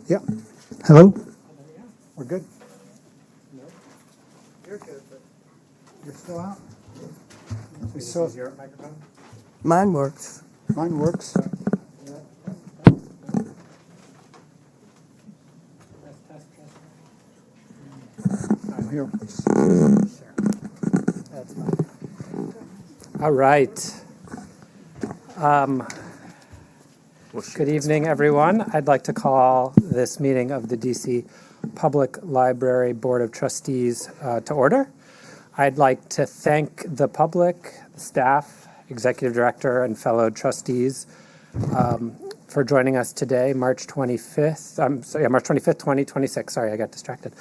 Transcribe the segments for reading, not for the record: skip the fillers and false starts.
Yeah. Hello? We're good? You're good, but You're still out? We is still, your microphone? Mine works. mine works. Test, test, test. I'm here. That's fine. All right. Good evening, everyone. I'd like to call this meeting of the DC Public Library Board of Trustees to order. I'd like to thank the public, the staff, executive director, and fellow trustees for joining us today, March 25th, March 25th, 2026. Sorry, I got distracted.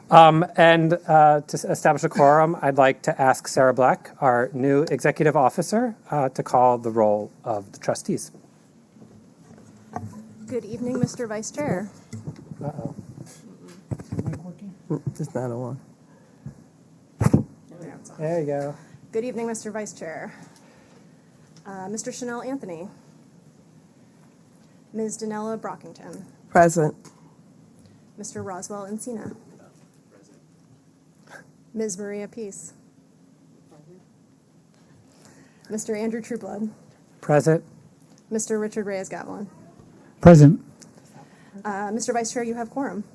And to establish a quorum, I'd like to ask Sarah Black, our new executive officer, to call the roll of the trustees. Good evening, Mr. Vice Chair. Uh-oh. It's not on. There you go. Good evening, Mr. Vice Chair. Mr. Chanel Anthony. Ms. Danella Brockington. Present. Mr. Roswell Encina. Ms. Maria Peace. Mr. Andrew Trueblood. Present. Mr. Richard Reyes-Gavilan. Present. Mr. Vice Chair, you have quorum.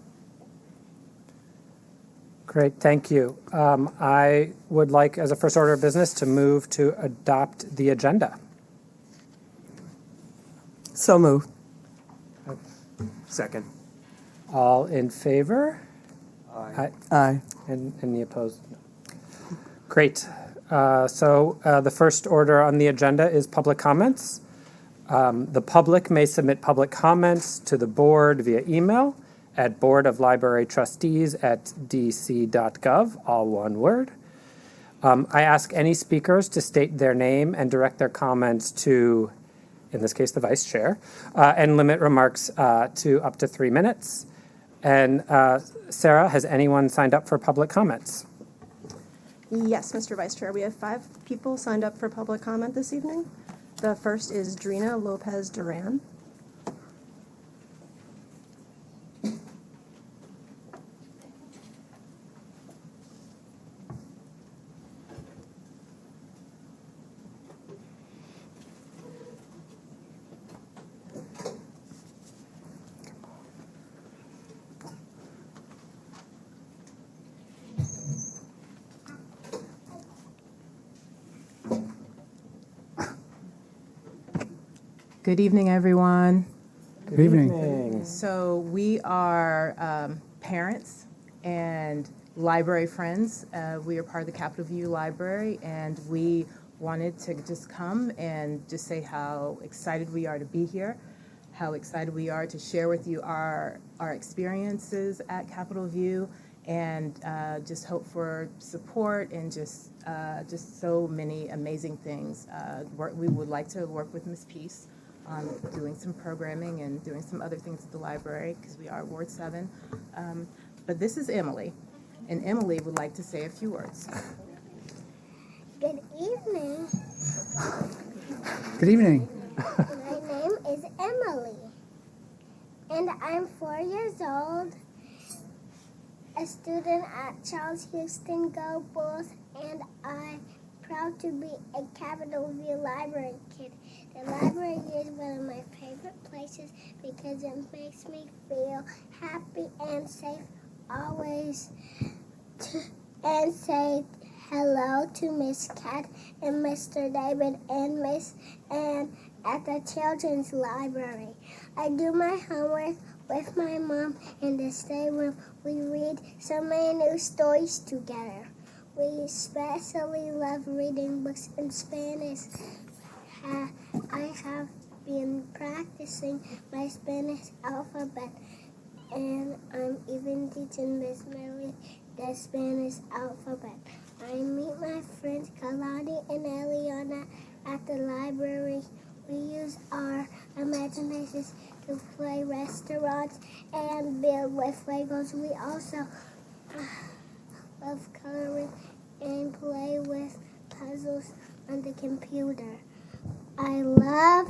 Great, thank you. I would like, as a first order of business, to move to adopt the agenda. So moved. Second. All in favor? Aye. Aye. And any opposed? No. Great. So the first order on the agenda is public comments. The public may submit public comments to the board via email at boardoflibrarytrustees@dc.gov, all one word. I ask any speakers to state their name and direct their comments to, in this case, the vice chair, and limit remarks to up to 3 minutes. And Sarah, has anyone signed up for public comments? Yes, Mr. Vice Chair, we have 5 people signed up for public comment this evening. The first is Drina Lopez Duran. Good evening, everyone. Good evening. So we are parents and library friends. We are part of the Capitol View Library, and we wanted to just come and just say how excited we are to be here, how excited we are to share with you our experiences at Capitol View, and just hope for support and just so many amazing things. We would like to work with Ms. Peace on doing some programming and doing some other things at the library because we are Ward 7. But this is Emily, and Emily would like to say a few words. Good evening. Good evening. My name is Emily, and I'm 4 years old, a student at Charles Houston Go Bulls, and I'm proud to be a Capitol View Library kid. The library is one of my favorite places because it makes me feel happy and safe always, and say hello to Miss Kat and Mr. David and Miss Ann at the Children's Library. I do my homework with my mom in the stateroom. We read so many new stories together. We especially love reading books in Spanish. I have been practicing my Spanish alphabet, and I'm even teaching Miss Mary the Spanish alphabet. I meet my friends Kalani and Eliana at the library. We use our imaginations to play restaurants and build with Legos. We also love coloring and play with puzzles on the computer. I love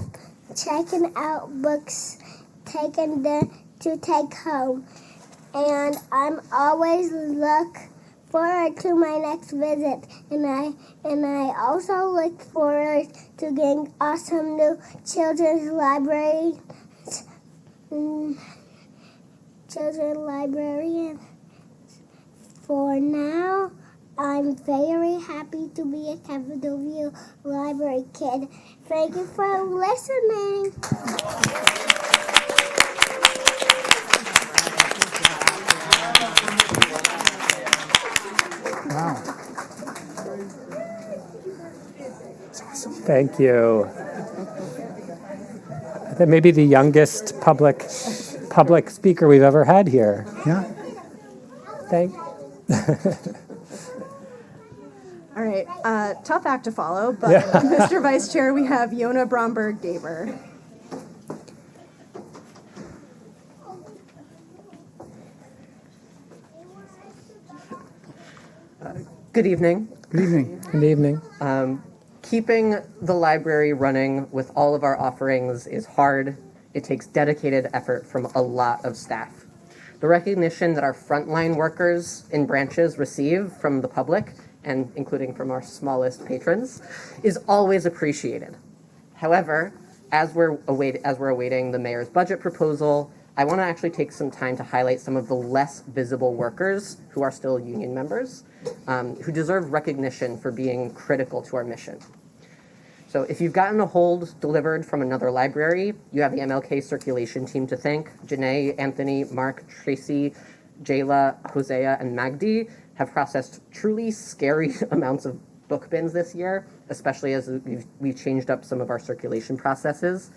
checking out books, taking them to take home. And I'm always look forward to my next visit. And I also look forward to getting awesome new children's library. Children's librarian. For now, I'm very happy to be a Capitol View Library kid. Thank you for listening. Wow. Thank you. That may be the youngest public speaker we've ever had here. Yeah. Thank. All right, tough act to follow, but Yeah. Mr. Vice Chair, we have Yona Bromberg-Gaber. Good evening. Good evening. Good evening. Keeping the library running with all of our offerings is hard. It takes dedicated effort from a lot of staff. The recognition that our frontline workers in branches receive from the public, and including from our smallest patrons, is always appreciated. However, as we're awaiting the mayor's budget proposal, I want to actually take some time to highlight some of the less visible workers who are still union members, who deserve recognition for being critical to our mission. So if you've gotten a hold delivered from another library, you have the MLK circulation team to thank. Janae, Anthony, Mark, Tracy, Jayla, Hosea, and Magdi have processed truly scary amounts of book bins this year, especially as we've changed up some of our circulation processes.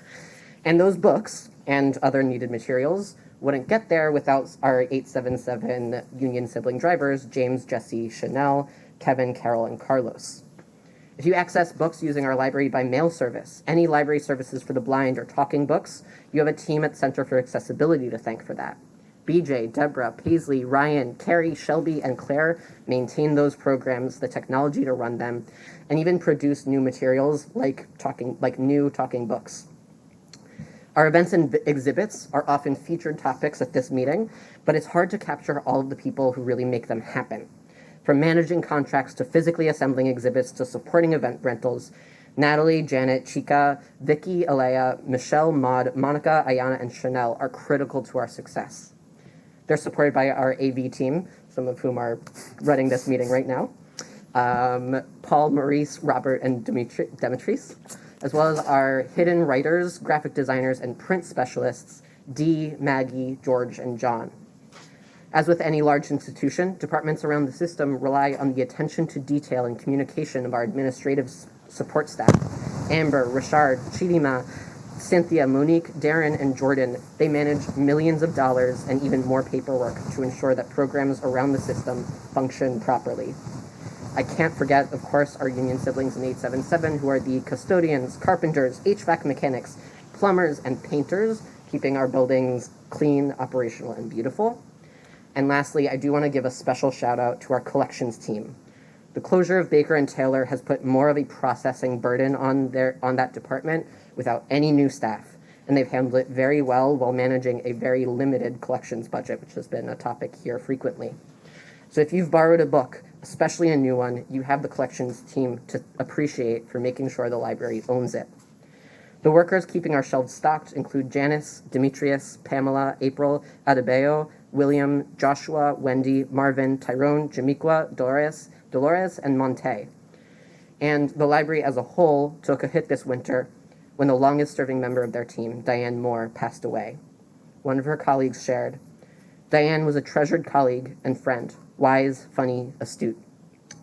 And those books and other needed materials wouldn't get there without our 877 union sibling drivers, James, Jesse, Chanel, Kevin, Carol, and Carlos. If you access books using our library by mail service, any library services for the blind, or talking books, you have a team at Center for Accessibility to thank for that. BJ, Deborah, Paisley, Ryan, Carrie, Shelby, and Claire maintain those programs, the technology to run them, and even produce new materials like new talking books. Our events and exhibits are often featured topics at this meeting, but it's hard to capture all of the people who really make them happen. From managing contracts to physically assembling exhibits to supporting event rentals, Natalie, Janet, Chica, Vicky, Alea, Michelle, Maud, Monica, Ayana, and Chanel are critical to our success. They're supported by our AV team, some of whom are running this meeting right now. Paul, Maurice, Robert, and Demetrice, as well as our hidden writers, graphic designers, and print specialists, Dee, Maggie, George, and John. As with any large institution, departments around the system rely on the attention to detail and communication of our administrative support staff. Amber, Richard, Chidima, Cynthia, Monique, Darren, and Jordan, they manage millions of dollars and even more paperwork to ensure that programs around the system function properly. I can't forget, of course, our union siblings in 877, who are the custodians, carpenters, HVAC mechanics, plumbers, and painters, keeping our buildings clean, operational, and beautiful. And lastly, I do want to give a special shout out to our collections team. The closure of Baker and Taylor has put more of a processing burden on that department without any new staff, and they've handled it very well while managing a very limited collections budget, which has been a topic here frequently. So if you've borrowed a book, especially a new one, you have the collections team to appreciate for making sure the library owns it. The workers keeping our shelves stocked include Janice, Demetrius, Pamela, April, Adebayo, William, Joshua, Wendy, Marvin, Tyrone, Jamiqua, Dolores, and Monte. And the library as a whole took a hit this winter when the longest-serving member of their team, Diane Moore, passed away. One of her colleagues shared, "Diane was a treasured colleague and friend, wise, funny, astute,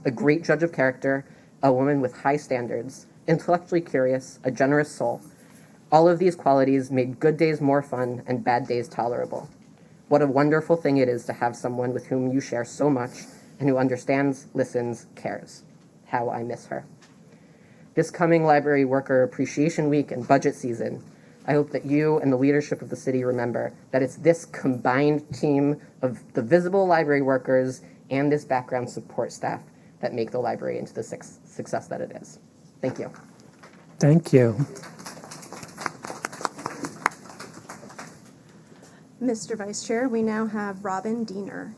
a great judge of character, a woman with high standards, intellectually curious, a generous soul. All of these qualities made good days more fun and bad days tolerable. What a wonderful thing it is to have someone with whom you share so much and who understands, listens, cares. How I miss her." This coming Library Worker Appreciation Week and budget season, I hope that you and the leadership of the city remember that it's this combined team of the visible library workers and this background support staff that make the library into the success that it is. Thank you. Thank you. Mr. Vice Chair, we now have Robin Diener.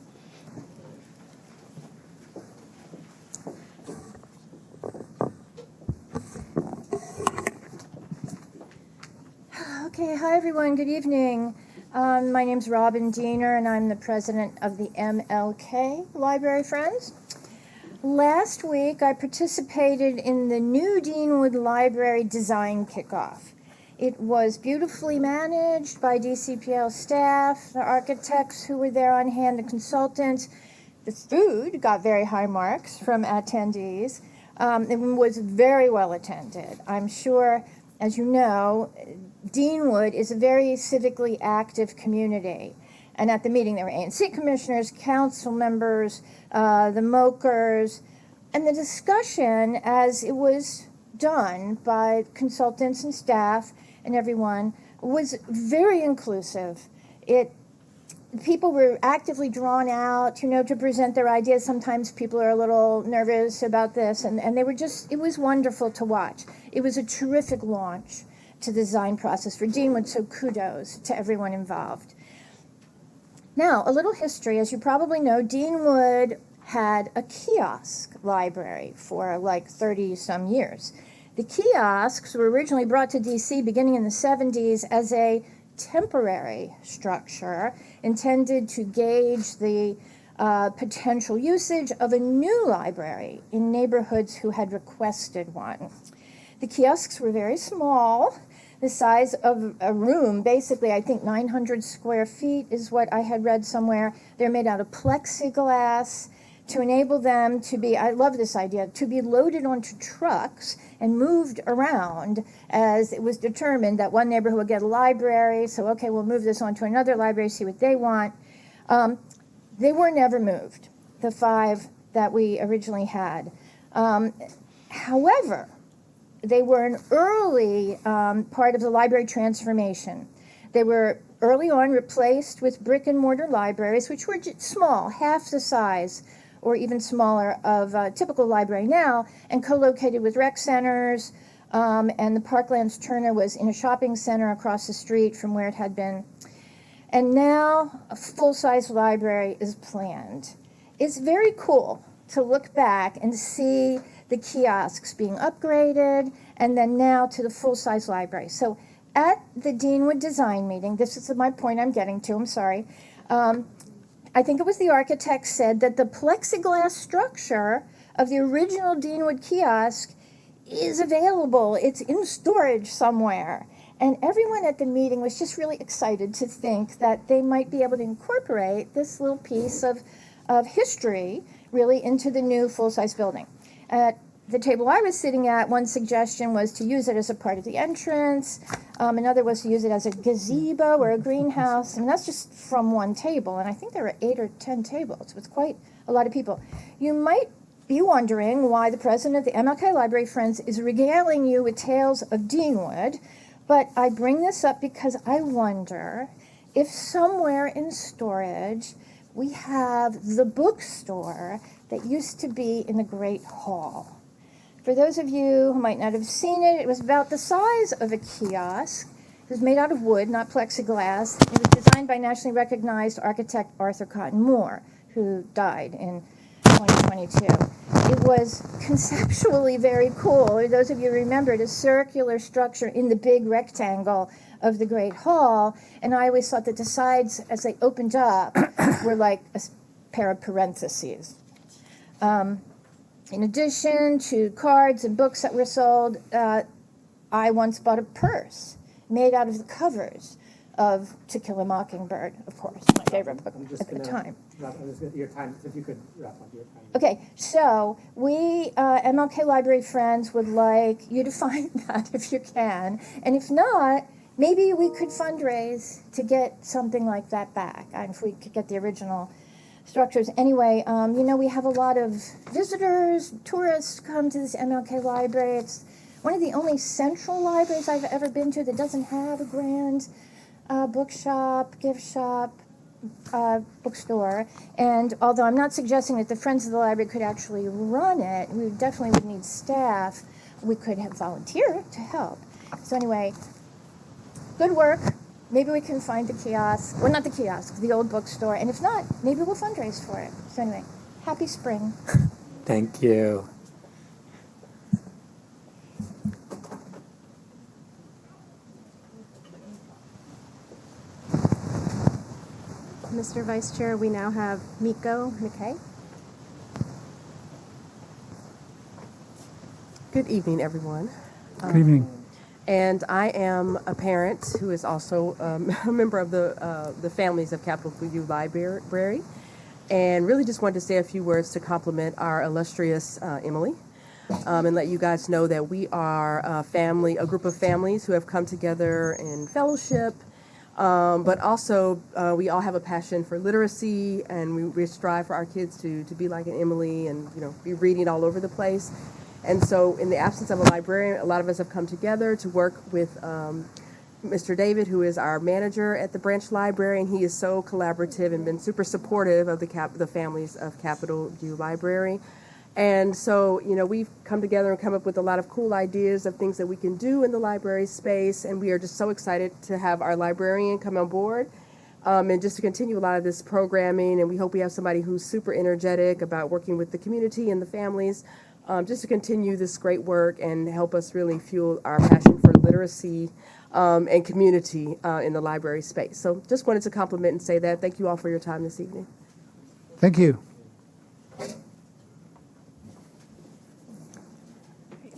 Okay, hi everyone, good evening. My name's Robin Diener and I'm the president of the MLK Library Friends. Last week I participated in the new Deanwood Library Design Kickoff. It was beautifully managed by DCPL staff, the architects who were there on hand, the consultants. The food got very high marks from attendees. It was very well attended. I'm sure, as you know, Deanwood is a very civically active community. And at the meeting, there were ANC commissioners, council members, the MOKers, and the discussion, as it was done by consultants and staff and everyone, was very inclusive. People were actively drawn out, to present their ideas. Sometimes people are a little nervous about this, and they were just, it was wonderful to watch. It was a terrific launch to the design process for Deanwood, so kudos to everyone involved. Now, a little history. As you probably know, Deanwood had a kiosk library for like 30-some years. The kiosks were originally brought to DC beginning in the 70s as a temporary structure intended to gauge the potential usage of a new library in neighborhoods who had requested one. The kiosks were very small, the size of a room, basically I think 900 square feet is what I had read somewhere. They're made out of plexiglass to enable them to be, I love this idea, to be loaded onto trucks and moved around as it was determined that one neighborhood would get a library, so okay, we'll move this onto another library, see what they want. They were never moved, the 5 that we originally had. However, they were an early part of the library transformation. They were early on replaced with brick and mortar libraries, which were small, half the size or even smaller of a typical library now, and co-located with rec centers, and the Parklands Turner was in a shopping center across the street from where it had been. And now a full-size library is planned. It's very cool to look back and see the kiosks being upgraded, and then now to the full-size library. So at the Deanwood design meeting, this is my point I'm getting to, I'm sorry, I think it was the architect said that the plexiglass structure of the original Deanwood kiosk is available. It's in storage somewhere. And everyone at the meeting was just really excited to think that they might be able to incorporate this little piece of history really into the new full-size building. At the table I was sitting at, one suggestion was to use it as a part of the entrance. Another was to use it as a gazebo or a greenhouse. And that's just from one table. And I think there were 8 or 10 tables with quite a lot of people. You might be wondering why the president of the MLK Library Friends is regaling you with tales of Deanwood. But I bring this up because I wonder if somewhere in storage we have the bookstore that used to be in the Great Hall. For those of you who might not have seen it, it was about the size of a kiosk. It was made out of wood, not plexiglass. It was designed by nationally recognized architect Arthur Cotton Moore, who died in 2022. It was conceptually very cool. Those of you remember a circular structure in the big rectangle of the Great Hall, and I always thought that the sides, as they opened up, were like a pair of parentheses. In addition to cards and books that were sold, I once bought a purse made out of the covers of To Kill a Mockingbird, of course, my favorite book at the time. Your time, if you could wrap up your time. Okay, so we, MLK Library Friends, would like you to find that if you can. And if not, maybe we could fundraise to get something like that back, and if we could get the original structures. Anyway, we have a lot of visitors, tourists come to this MLK library. It's one of the only central libraries I've ever been to that doesn't have a grand bookshop, gift shop, bookstore. And although I'm not suggesting that the Friends of the Library could actually run it, we definitely would need staff. We could have volunteer to help. So anyway, good work. maybe we can find the kiosk, well, not the kiosk, the old bookstore, and if not, maybe we'll fundraise for it. So anyway, happy spring. Thank you. Mr. Vice Chair, we now have Miko McKay. Good evening, everyone. Good evening. And I am a parent who is also a member of the families of Capitol View Library, and really just wanted to say a few words to compliment our illustrious Emily, and let you guys know that we are a group of families who have come together in fellowship, but also we all have a passion for literacy, and we strive for our kids to be like an Emily and be reading all over the place. And so in the absence of a librarian, a lot of us have come together to work with Mr. David, who is our manager at the branch library, and he is so collaborative and been super supportive of the families of Capitol View Library. And so, we've come together and come up with a lot of cool ideas of things that we can do in the library space, and we are just so excited to have our librarian come on board and just to continue a lot of this programming. And we hope we have somebody who's super energetic about working with the community and the families, just to continue this great work and help us really fuel our passion for literacy and community in the library space. So just wanted to compliment and say that. Thank you all for your time this evening. Thank you.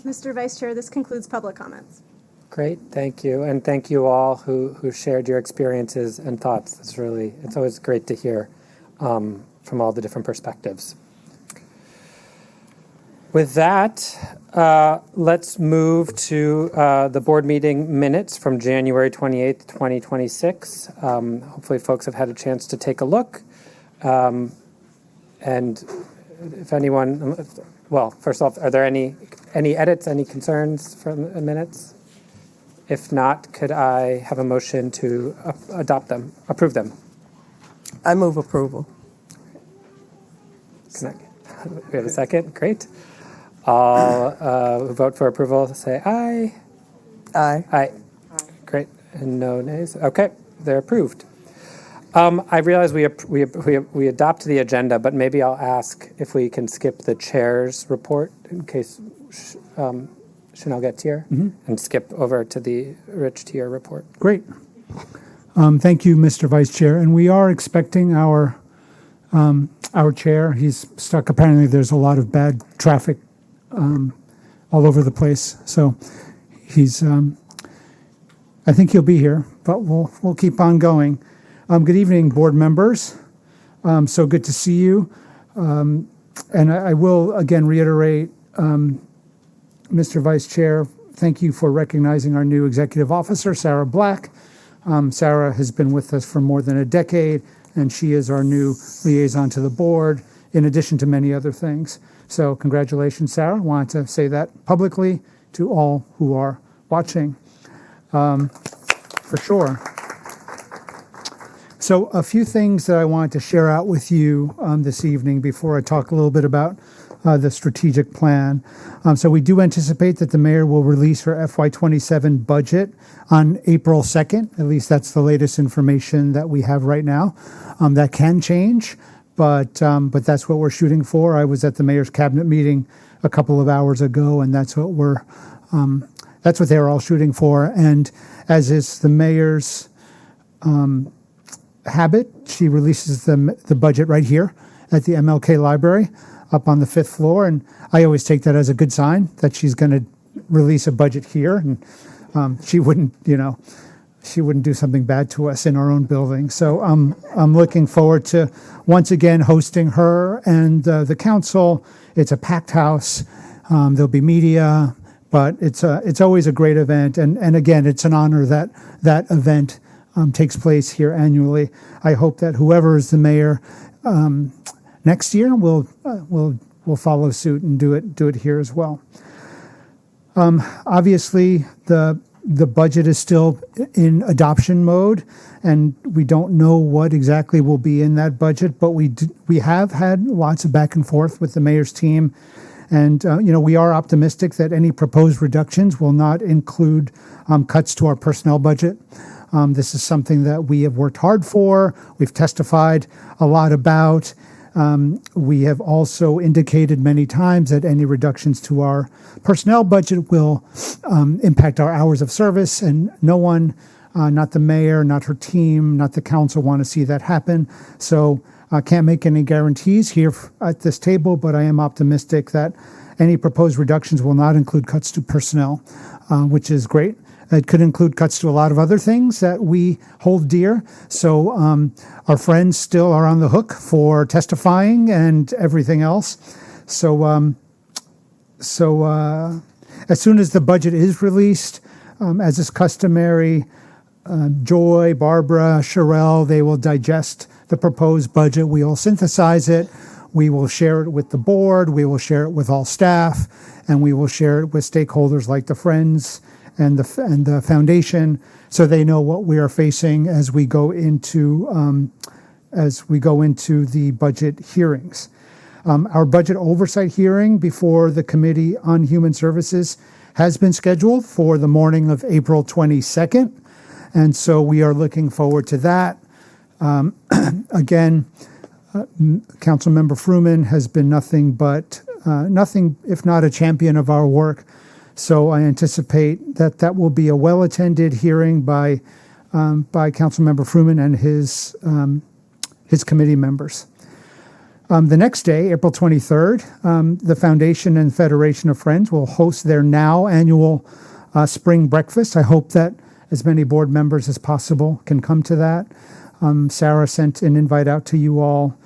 Mr. Vice Chair, this concludes public comments. Great, thank you. And thank you all who shared your experiences and thoughts. It's always great to hear from all the different perspectives. With that, let's move to the board meeting minutes from January 28th, 2026. Hopefully folks have had a chance to take a look. And if anyone, well, first off, are there any edits, any concerns from the minutes? If not, could I have a motion to approve them? I move approval. We have a second? Great. All who vote for approval say aye. Aye. Aye. Great. And no nays? Okay, they're approved. I realize we adopt the agenda, but maybe I'll ask if we can skip the chair's report in case Chanel gets here, and skip over to the Rich Tier report. Great. Thank you, Mr. Vice Chair. And we are expecting our chair. He's stuck. Apparently, there's a lot of bad traffic all over the place. So he's. I think he'll be here, but we'll keep on going. Good evening, board members. So good to see you. And I will again reiterate, Mr. Vice Chair, thank you for recognizing our new executive officer, Sarah Black. Sarah has been with us for more than a decade, and she is our new liaison to the board, in addition to many other things. So congratulations, Sarah. I wanted to say that publicly to all who are watching, for sure. So a few things that I wanted to share out with you this evening before I talk a little bit about the strategic plan. So we do anticipate that the mayor will release her FY27 budget on April 2nd. At least that's the latest information that we have right now. That can change, but that's what we're shooting for. I was at the mayor's cabinet meeting a couple of hours ago, and that's what they're all shooting for. And as is the mayor's habit, she releases the budget right here at the MLK Library up on the 5th floor, and I always take that as a good sign that she's going to release a budget here, and she wouldn't do something bad to us in our own building. So I'm looking forward to once again hosting her and the council. It's a packed house. There'll be media, but it's always a great event, and again, it's an honor that that event takes place here annually. I hope that whoever is the mayor next year will follow suit and do it here as well. Obviously, the budget is still in adoption mode, and we don't know what exactly will be in that budget. But we have had lots of back and forth with the mayor's team, and we are optimistic that any proposed reductions will not include cuts to our personnel budget. This is something that we have worked hard for. We've testified a lot about. We have also indicated many times that any reductions to our personnel budget will impact our hours of service, and no one, not the mayor, not her team, not the council, want to see that happen. So I can't make any guarantees here at this table, but I am optimistic that any proposed reductions will not include cuts to personnel, which is great. It could include cuts to a lot of other things that we hold dear. So our friends still are on the hook for testifying and everything else. So as soon as the budget is released, as is customary, Joy, Barbara, Sherelle, they will digest the proposed budget. We will synthesize it. We will share it with the board. We will share it with all staff, and we will share it with stakeholders like the Friends and the foundation, so they know what we are facing as we go into the budget hearings. Our budget oversight hearing before the Committee on Human Services has been scheduled for the morning of April 22nd, and so we are looking forward to that. Again, Councilmember Fruman has been nothing if not a champion of our work. So I anticipate that will be a well-attended hearing by Councilmember Fruman and his committee members. The next day, April 23rd, the Foundation and Federation of Friends will host their now annual spring breakfast. I hope that as many board members as possible can come to that. Sarah sent an invite out to you all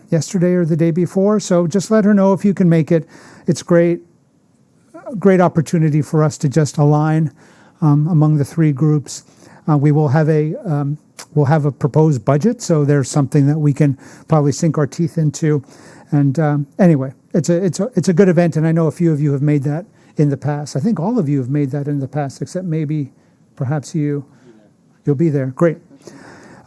yesterday or the day before, so just let her know if you can make it. It's great opportunity for us to just align among the three groups. We will have a proposed budget, so there's something that we can probably sink our teeth into. And anyway, it's a good event, and I know a few of you have made that in the past. I think all of you have made that in the past, except maybe perhaps you'll be there. Great.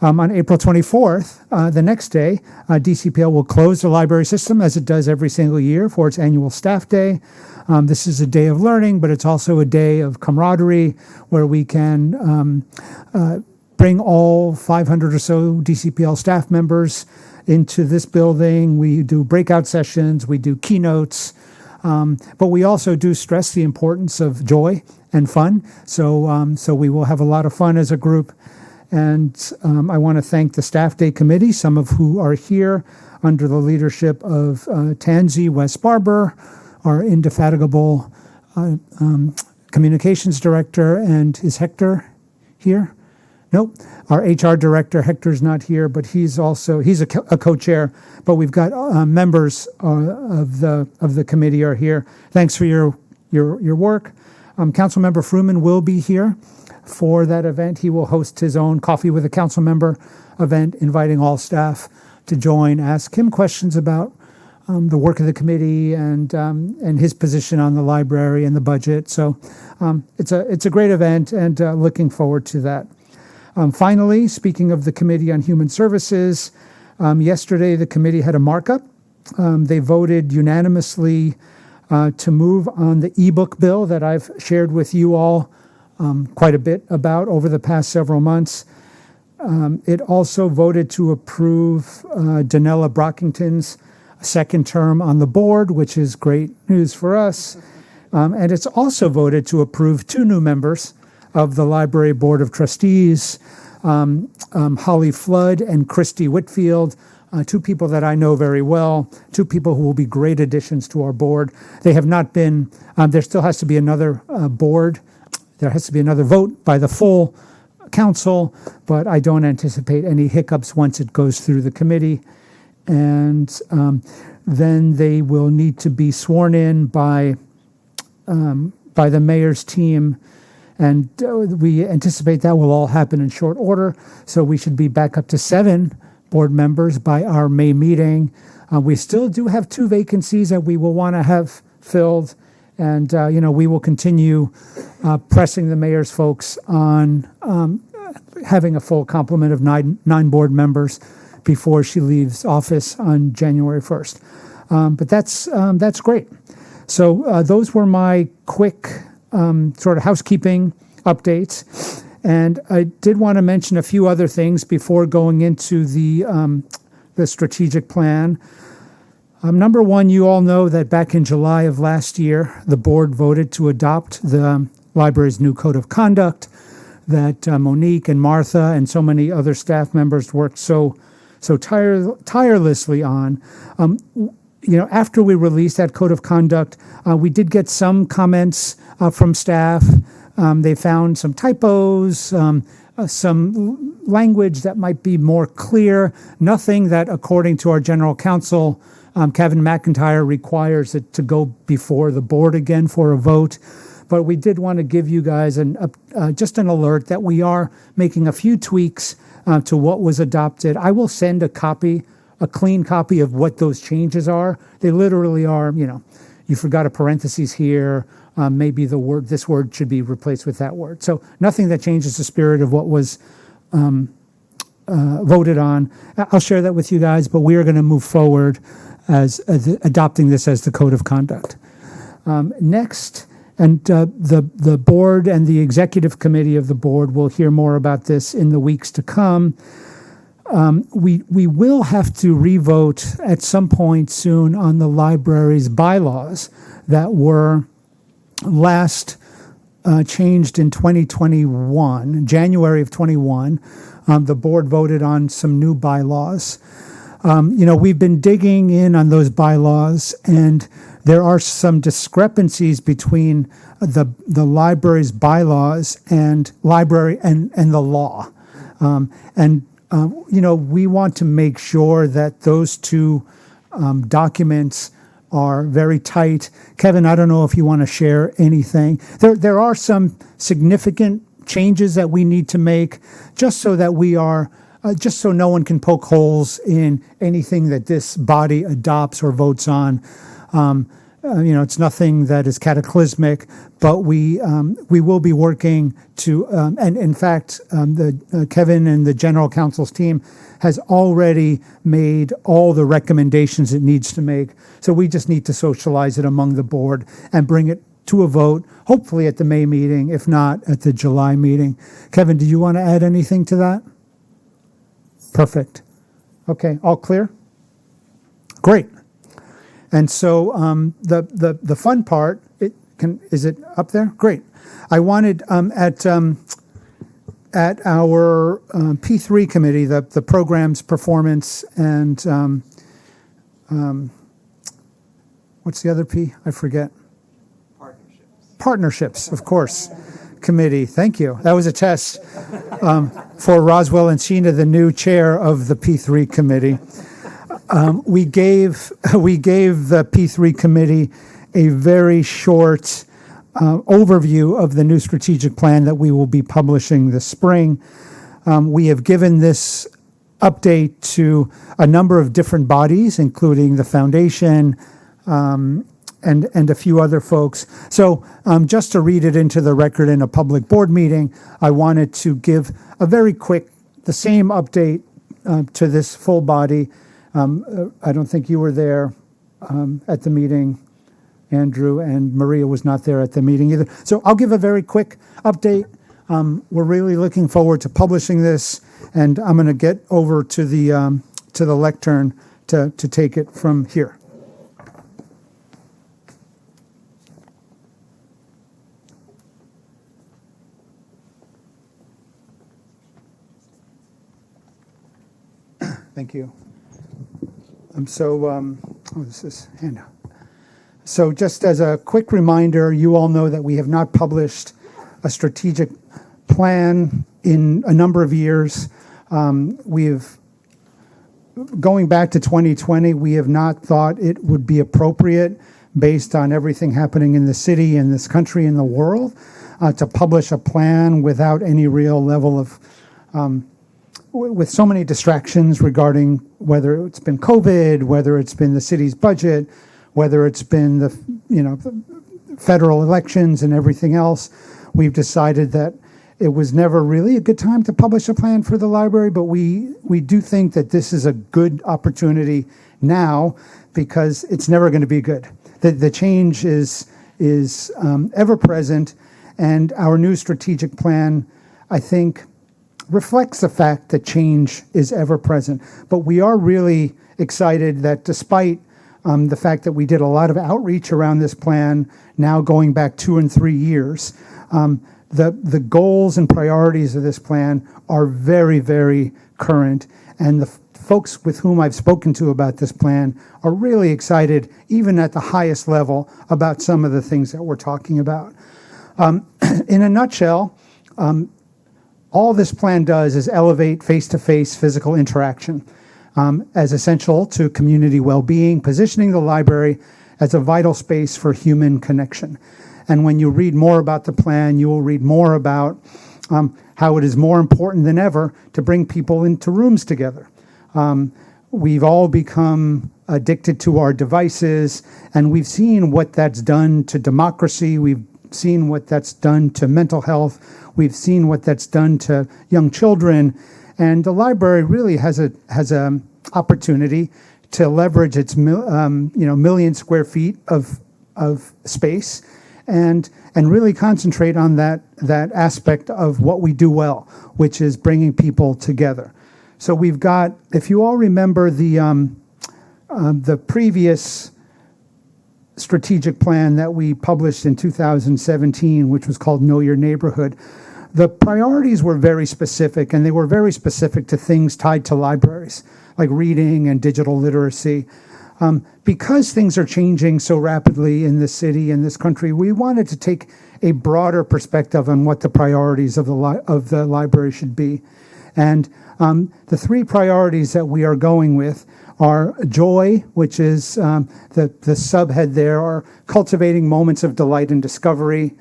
On April 24th, the next day, DCPL will close the library system as it does every single year for its annual staff day. This is a day of learning, but it's also a day of camaraderie where we can bring all 500 or so DCPL staff members into this building. We do breakout sessions, we do keynotes, but we also do stress the importance of joy and fun. So we will have a lot of fun as a group. And I want to thank the Staff Day Committee, some of who are here under the leadership of Tansy West Barber, our indefatigable communications director. And is Hector here? Nope. Our HR director, Hector's not here, but he's a co-chair. But we've got members of the committee are here. Thanks for your work. Councilmember Fruman will be here for that event. He will host his own Coffee with a Council Member event, inviting all staff to join, ask him questions about the work of the committee and his position on the library and the budget. So it's a great event, and looking forward to that. Finally, speaking of the Committee on Human Services, yesterday the committee had a markup. They voted unanimously to move on the ebook bill that I've shared with you all quite a bit about over the past several months. It also voted to approve Danella Brockington's second term on the board, which is great news for us. And it's also voted to approve two new members of the Library Board of Trustees, Holly Flood and Christy Whitfield, two people that I know very well, two people who will be great additions to our board. They have not been, there still has to be another board. There has to be another vote by the full council, but I don't anticipate any hiccups once it goes through the committee. And then they will need to be sworn in by the mayor's team. And we anticipate that will all happen in short order. So we should be back up to 7 board members by our May meeting. We still do have 2 vacancies that we will want to have filled. And, we will continue pressing the mayor's folks on having a full complement of 9 board members before she leaves office on January 1st. But that's great. So those were my quick sort of housekeeping updates. And I did want to mention a few other things before going into the strategic plan. Number one, you all know that back in July of last year, the board voted to adopt the library's new code of conduct that Monique and Martha and so many other staff members worked so tirelessly on. After we released that code of conduct, we did get some comments from staff. They found some typos, some language that might be more clear. Nothing that, according to our general counsel, Kevin McIntyre, requires it to go before the board again for a vote. But we did want to give you guys just an alert that we are making a few tweaks to what was adopted. I will send a clean copy of what those changes are. They literally are, you forgot a parentheses here. Maybe this word should be replaced with that word. So nothing that changes the spirit of what was voted on. I'll share that with you guys, but we are going to move forward as adopting this as the code of conduct. Next, and the board and the executive committee of the board will hear more about this in the weeks to come. We will have to revote at some point soon on the library's bylaws that were last changed in 2021, January of 21. The board voted on some new bylaws. We've been digging in on those bylaws, and there are some discrepancies between the library's bylaws and the law. We want to make sure that those two documents are very tight. Kevin, I don't know if you want to share anything. There are some significant changes that we need to make just so that we are just so no one can poke holes in anything that this body adopts or votes on. It's nothing that is cataclysmic, but we will be working to, and in fact, Kevin and the general counsel's team has already made all the recommendations it needs to make. So we just need to socialize it among the board and bring it to a vote, hopefully at the May meeting, if not at the July meeting. Kevin, do you want to add anything to that? Perfect. Okay, all clear? Great. And so the fun part, is it up there? Great. I wanted at our P3 committee, the programs, performance, and what's the other P? I forget. Partnerships, of course. Committee. Thank you. That was a test for Roswell and Sheena, the new chair of the P3 committee. We gave the P3 committee a very short overview of the new strategic plan that we will be publishing this spring. We have given this update to a number of different bodies, including the foundation, and a few other folks. So just to read it into the record in a public board meeting, I wanted to give a very quick, the same update to this full body. I don't think you were there at the meeting, Andrew, and Maria was not there at the meeting either. So I'll give a very quick update. We're really looking forward to publishing this, and I'm going to get over to the lectern to take it from here. Thank you. This is handout. So just as a quick reminder, you all know that we have not published a strategic plan in a number of years. Going back to 2020, we have not thought it would be appropriate, based on everything happening in the city, in this country, in the world, to publish a plan without any real level of with so many distractions regarding whether it's been COVID, whether it's been the city's budget, whether it's been the federal elections and everything else, we've decided that it was never really a good time to publish a plan for the library, but we do think that this is a good opportunity now because it's never going to be good. The change is ever present, and our new strategic plan I think, reflects the fact that change is ever present. But we are really excited that despite the fact that we did a lot of outreach around this plan, now going back 2 and 3 years, the goals and priorities of this plan are very, very current. And the folks with whom I've spoken to about this plan are really excited, even at the highest level, about some of the things that we're talking about. In a nutshell, all this plan does is elevate face-to-face physical interaction as essential to community well-being, positioning the library as a vital space for human connection. And when you read more about the plan, you will read more about how it is more important than ever to bring people into rooms together. We've all become addicted to our devices, and we've seen what that's done to democracy. We've seen what that's done to mental health. We've seen what that's done to young children. And the library really has a opportunity to leverage its million square feet of space and really concentrate on that aspect of what we do well, which is bringing people together. So we've got, if you all remember the previous strategic plan that we published in 2017, which was called Know Your Neighborhood, the priorities were very specific, and they were very specific to things tied to libraries, like reading and digital literacy. Because things are changing so rapidly in this city and this country, we wanted to take a broader perspective on what the priorities of the library should be. And the 3 priorities that we are going with are joy, which is the subhead there, are cultivating moments of delight and discovery.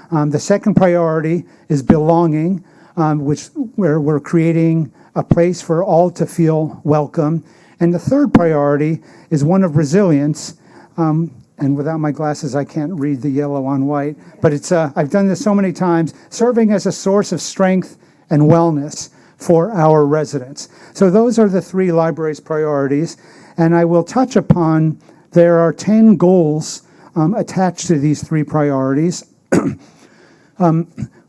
The second priority is belonging, where we're creating a place for all to feel welcome. And the third priority is one of resilience. And without my glasses, I can't read the yellow on white. But it's I've done this so many times, serving as a source of strength and wellness for our residents. So those are the 3 libraries' priorities. And I will touch upon, there are 10 goals attached to these 3 priorities.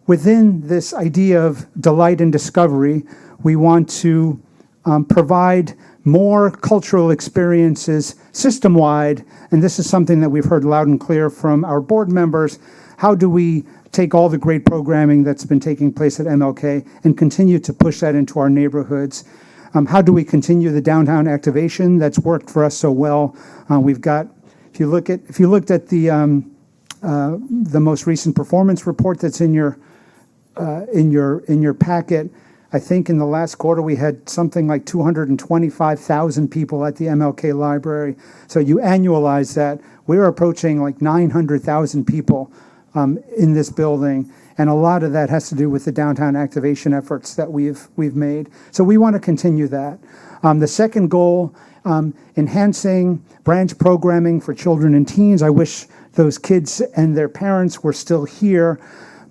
Within this idea of delight and discovery, we want to provide more cultural experiences system-wide, and this is something that we've heard loud and clear from our board members. How do we take all the great programming that's been taking place at MLK and continue to push that into our neighborhoods? How do we continue the downtown activation that's worked for us so well? We've got, if you looked at the most recent performance report that's in your packet, I think in the last quarter we had something like 225,000 people at the MLK Library. So you annualize that, we're approaching like 900,000 people in this building, and a lot of that has to do with the downtown activation efforts that we've made. So we want to continue that. The second goal, enhancing branch programming for children and teens. I wish those kids and their parents were still here,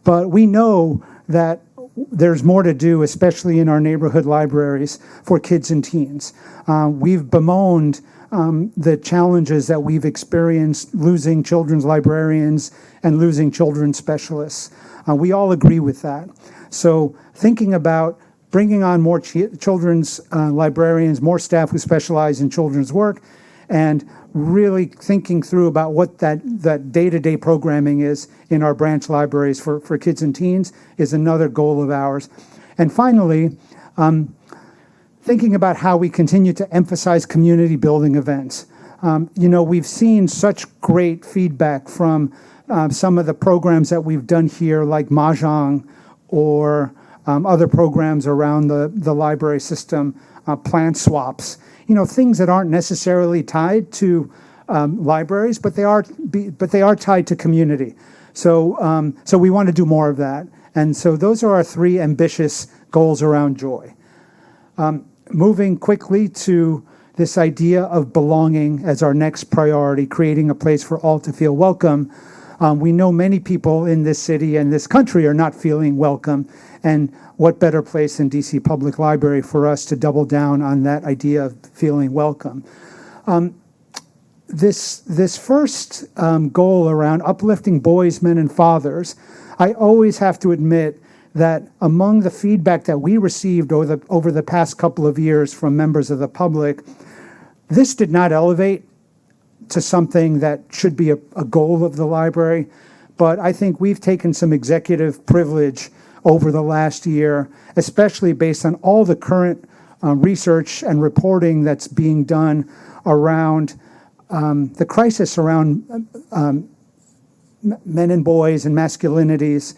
but we know that there's more to do, especially in our neighborhood libraries, for kids and teens. We've bemoaned the challenges that we've experienced losing children's librarians and losing children's specialists. We all agree with that. So thinking about bringing on more children's librarians, more staff who specialize in children's work, and really thinking through about what that day-to-day programming is in our branch libraries for kids and teens is another goal of ours. And finally, thinking about how we continue to emphasize community building events. We've seen such great feedback from some of the programs that we've done here, like Mahjong, or other programs around the library system, plant swaps. Things that aren't necessarily tied to libraries, but they are tied to community. So we want to do more of that. And so those are our 3 ambitious goals around joy. Moving quickly to this idea of belonging as our next priority, creating a place for all to feel welcome. We know many people in this city and this country are not feeling welcome, and what better place than DC Public Library for us to double down on that idea of feeling welcome. This first goal around uplifting boys, men, and fathers, I always have to admit that among the feedback that we received over the past couple of years from members of the public, this did not elevate to something that should be a goal of the library. But I think we've taken some executive privilege over the last year, especially based on all the current research and reporting that's being done around the crisis around men and boys and masculinities.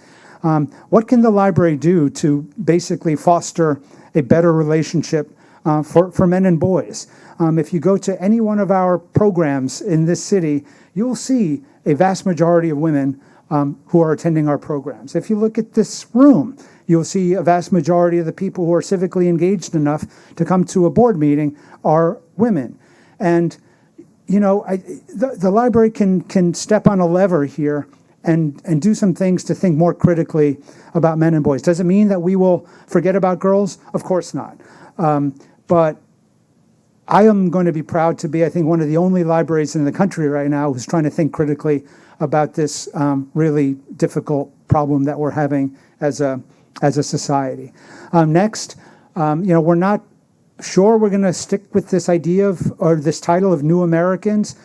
What can the library do to basically foster a better relationship for men and boys? If you go to any one of our programs in this city, you'll see a vast majority of women who are attending our programs. If you look at this room, you'll see a vast majority of the people who are civically engaged enough to come to a board meeting are women. And, you know, the library can step on a lever here and do some things to think more critically about men and boys. Does it mean that we will forget about girls? Of course not. But I am going to be proud to be, I think, one of the only libraries in the country right now who's trying to think critically about this really difficult problem that we're having as a society. Next, you know, we're not sure we're going to stick with this idea of, or this title of New Americans,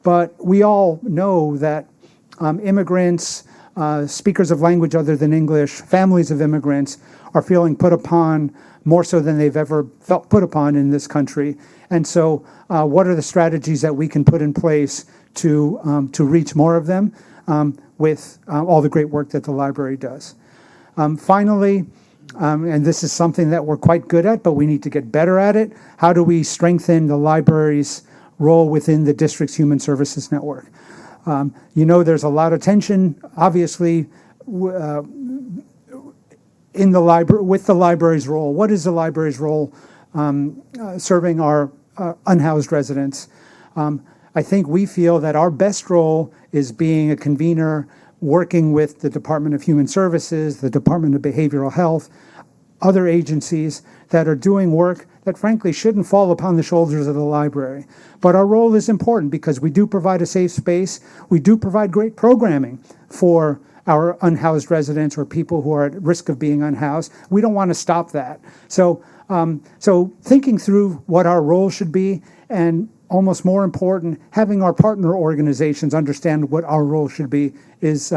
but we all know that immigrants, speakers of language other than English, families of immigrants are feeling put upon more so than they've ever felt put upon in this country. And so what are the strategies that we can put in place to reach more of them with all the great work that the library does? Finally, and this is something that we're quite good at, but we need to get better at it, how do we strengthen the library's role within the district's human services network? You know, there's a lot of tension, obviously, in the library, with the library's role. What is the library's role serving our unhoused residents? I think we feel that our best role is being a convener, working with the Department of Human Services, the Department of Behavioral Health, other agencies that are doing work that frankly shouldn't fall upon the shoulders of the library. But our role is important because we do provide a safe space. We do provide great programming for our unhoused residents or people who are at risk of being unhoused. We don't want to stop that. So thinking through what our role should be, and almost more important, having our partner organizations understand what our role should be is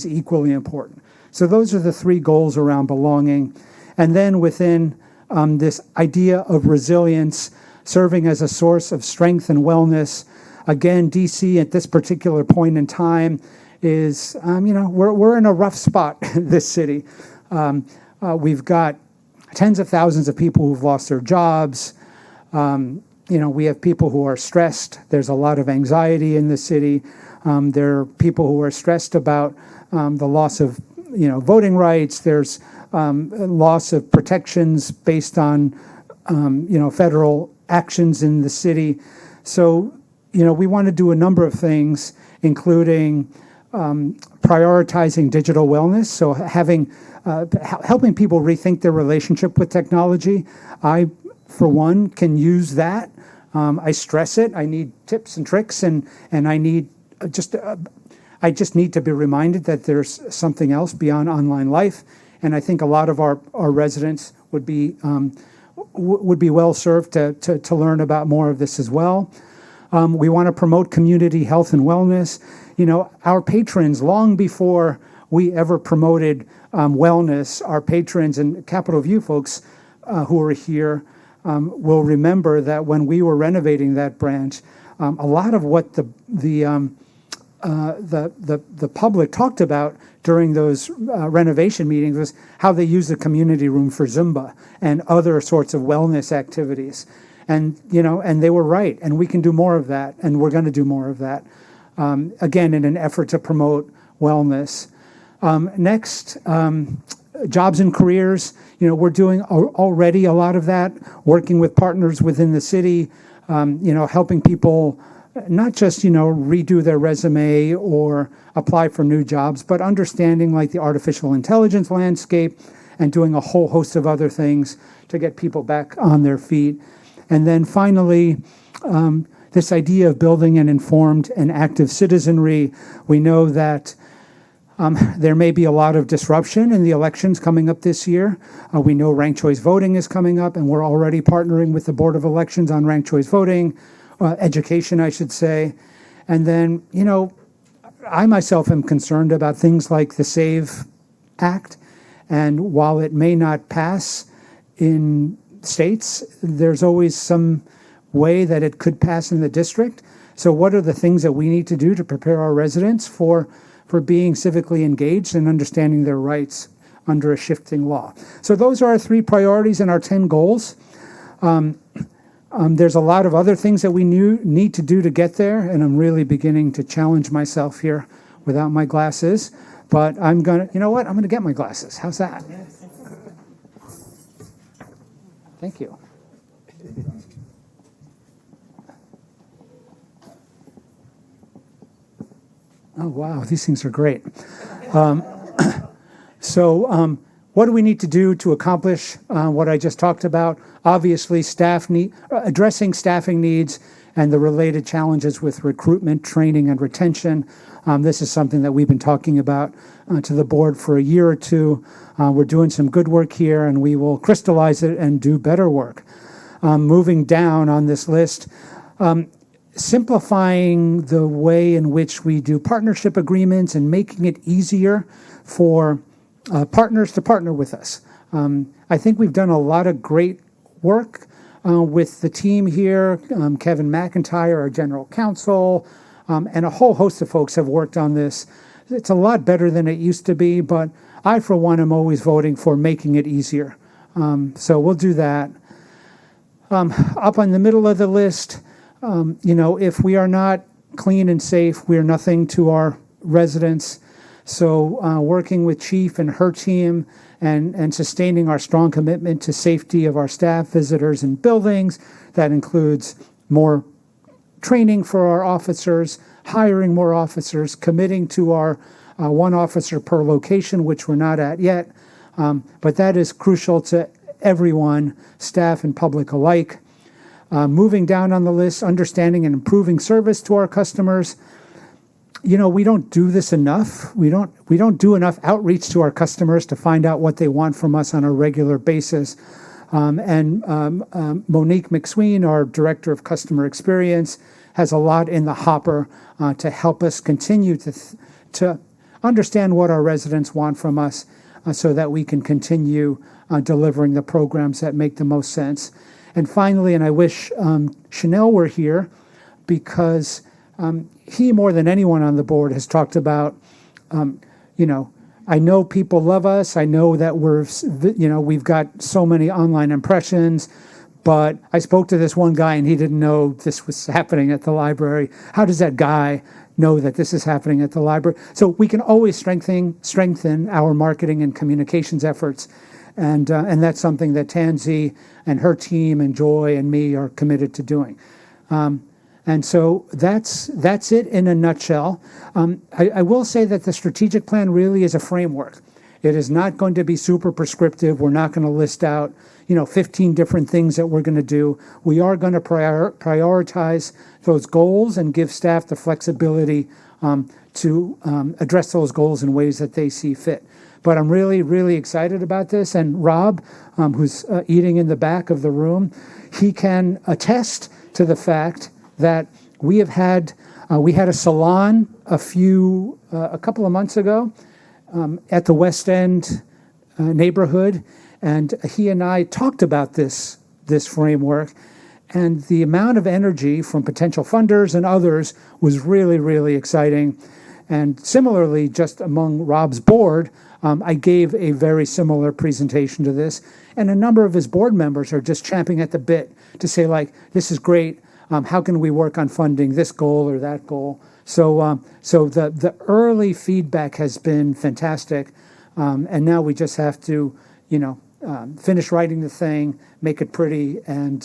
equally important. So those are the three goals around belonging. And then within this idea of resilience, serving as a source of strength and wellness. Again, DC at this particular point in time is, you know, we're in a rough spot, this city. We've got tens of thousands of people who've lost their jobs. You know, we have people who are stressed. There's a lot of anxiety in the city. There are people who are stressed about the loss of, you know, voting rights. There's loss of protections based on, you know, federal actions in the city. So, you know, we want to do a number of things, including prioritizing digital wellness. So having, helping people rethink their relationship with technology. I, for one, can use that. I stress it. I need tips and tricks, and I need I just need to be reminded that there's something else beyond online life. And I think a lot of our residents would be well served to learn about more of this as well. We want to promote community health and wellness. You know, our patrons, long before we ever promoted wellness, our patrons and Capitol View folks who are here will remember that when we were renovating that branch, a lot of what the public talked about during those renovation meetings was how they use the community room for Zumba and other sorts of wellness activities. And, you know, and they were right, and we can do more of that, and we're going to do more of that, again, in an effort to promote wellness. Next, jobs and careers. You know, we're doing already a lot of that, working with partners within the city, you know, helping people not just, you know, redo their resume or apply for new jobs, but understanding like the artificial intelligence landscape and doing a whole host of other things to get people back on their feet. And then finally, this idea of building an informed and active citizenry. We know that There may be a lot of disruption in the elections coming up this year. We know ranked choice voting is coming up, and we're already partnering with the Board of Elections on ranked choice voting, education, I should say. And then, I myself am concerned about things like the SAVE Act. And while it may not pass in states, there's always some way that it could pass in the district. So what are the things that we need to do to prepare our residents for being civically engaged and understanding their rights under a shifting law? So those are our 3 priorities and our 10 goals. There's a lot of other things that we need to do to get there, and I'm really beginning to challenge myself here without my glasses. But I'm going to get my glasses. How's that? Thank you. Oh, wow, these things are great. So what do we need to do to accomplish what I just talked about? Obviously, addressing staffing needs and the related challenges with recruitment, training, and retention. This is something that we've been talking about to the board for a year or two. We're doing some good work here, and we will crystallize it and do better work. Moving down on this list, simplifying the way in which we do partnership agreements and making it easier for partners to partner with us. I think we've done a lot of great work with the team here. Kevin McIntyre, our general counsel, and a whole host of folks have worked on this. It's a lot better than it used to be, but I, for one, am always voting for making it easier. So we'll do that. Up on the middle of the list, if we are not clean and safe, we are nothing to our residents. So working with Chief and her team and sustaining our strong commitment to safety of our staff, visitors, and buildings. That includes more training for our officers, hiring more officers, committing to our 1 officer per location, which we're not at yet. But that is crucial to everyone, staff and public alike. Moving down on the list, understanding and improving service to our customers. We don't do this enough. We don't do enough outreach to our customers to find out what they want from us on a regular basis. And Monique McSween, our Director of Customer Experience, has a lot in the hopper to help us continue to understand what our residents want from us so that we can continue delivering the programs that make the most sense. And finally, and I wish Chanel were here, because he, more than anyone on the board, has talked about, I know people love us. I know that we've got so many online impressions, but I spoke to this one guy and he didn't know this was happening at the library. How does that guy know that this is happening at the library? So we can always strengthen our marketing and communications efforts. And that's something that Tansy and her team and Joy and me are committed to doing. And so that's it in a nutshell. I will say that the strategic plan really is a framework. It is not going to be super prescriptive. We're not going to list out, 15 different things that we're going to do. We are going to prioritize those goals and give staff the flexibility to address those goals in ways that they see fit. But I'm really, really excited about this. And Rob, who's eating in the back of the room, he can attest to the fact that we had a salon a couple of months ago at the West End neighborhood, and he and I talked about this framework, and the amount of energy from potential funders and others was really, really exciting. And similarly, just among Rob's board, I gave a very similar presentation to this, and a number of his board members are just champing at the bit to say, this is great. How can we work on funding this goal or that goal? So the early feedback has been fantastic, and now we just have to, finish writing the thing, make it pretty, and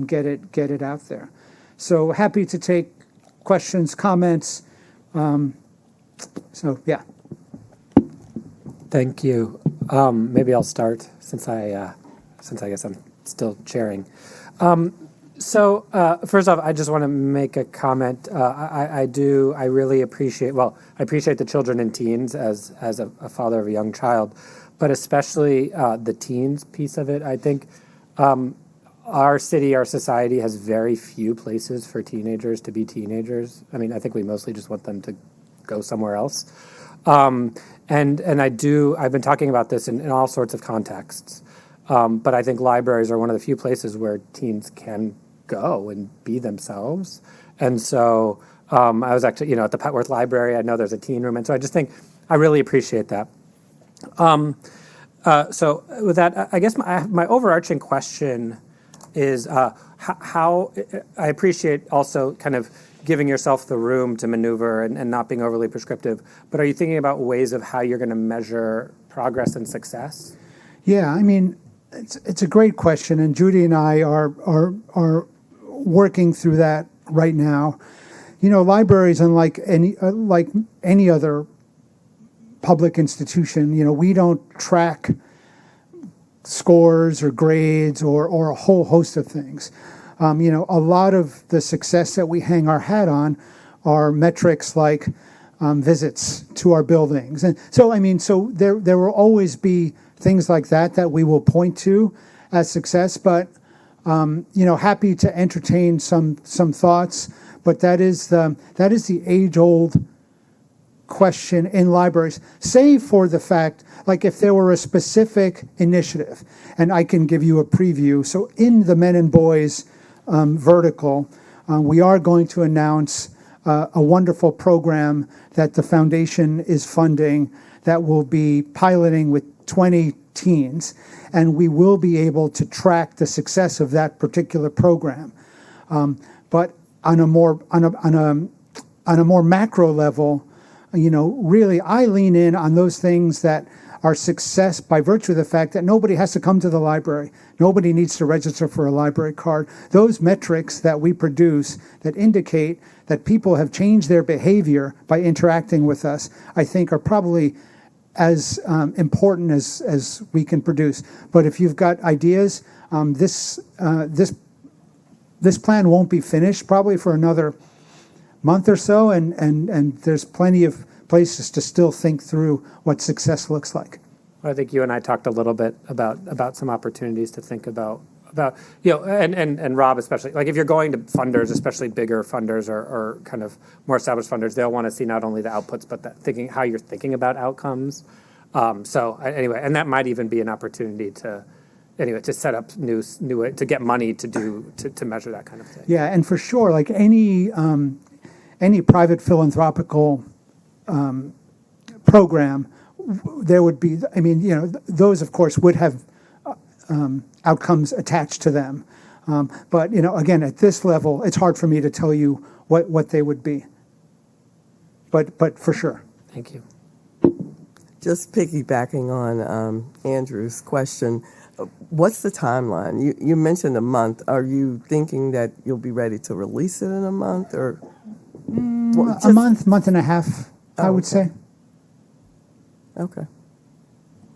get it out there. So happy to take questions, comments. Yeah. Thank you. Maybe I'll start since I guess I'm still chairing. So first off, I just want to make a comment. I really appreciate. Well, I appreciate the children and teens as a father of a young child, but especially the teens piece of it. I think our city, our society has very few places for teenagers to be teenagers. I mean, I think we mostly just want them to go somewhere else. And I've been talking about this in all sorts of contexts. But I think libraries are one of the few places where teens can go and be themselves. And so I was actually, at the Petworth Library. I know there's a teen room. And so I just think I really appreciate that. So with that, I guess my overarching question is how I appreciate also kind of giving yourself the room to maneuver and not being overly prescriptive. But are you thinking about ways of how you're going to measure progress and success? Yeah, I mean, it's a great question, and Judy and I are working through that right now. Libraries, unlike any other public institution, we don't track scores or grades or a whole host of things. A lot of the success that we hang our hat on are metrics like visits to our buildings, and so there will always be things like that we will point to as success. But happy to entertain some thoughts. But that is the age-old question in libraries, save for the fact, like if there were a specific initiative, and I can give you a preview. So in the Men and Boys vertical, we are going to announce a wonderful program that the foundation is funding that will be piloting with 20 teens, and we will be able to track the success of that particular program. But on a more macro level, really I lean in on those things that are success by virtue of the fact that nobody has to come to the library. Nobody needs to register for a library card. Those metrics that we produce that indicate that people have changed their behavior by interacting with us, I think are probably as important as we can produce. But if you've got ideas, this plan won't be finished probably for another month or so, and there's plenty of places to still think through what success looks like. I think you and I talked a little bit about some opportunities to think about and Rob especially, like if you're going to funders, especially bigger funders or kind of more established funders, they'll want to see not only the outputs but how you're thinking about outcomes. Anyway, and that might even be an opportunity to set up new to get money to measure that kind of thing. Yeah, and for sure, like any private philanthropical program, there would be. I mean, those of course would have outcomes attached to them. But again, at this level, it's hard for me to tell you what they would be. But for sure. Thank you. Just piggybacking on Andrew's question, what's the timeline? You mentioned a month. Are you thinking that you'll be ready to release it in a month, or a month and a half? I would say. Okay.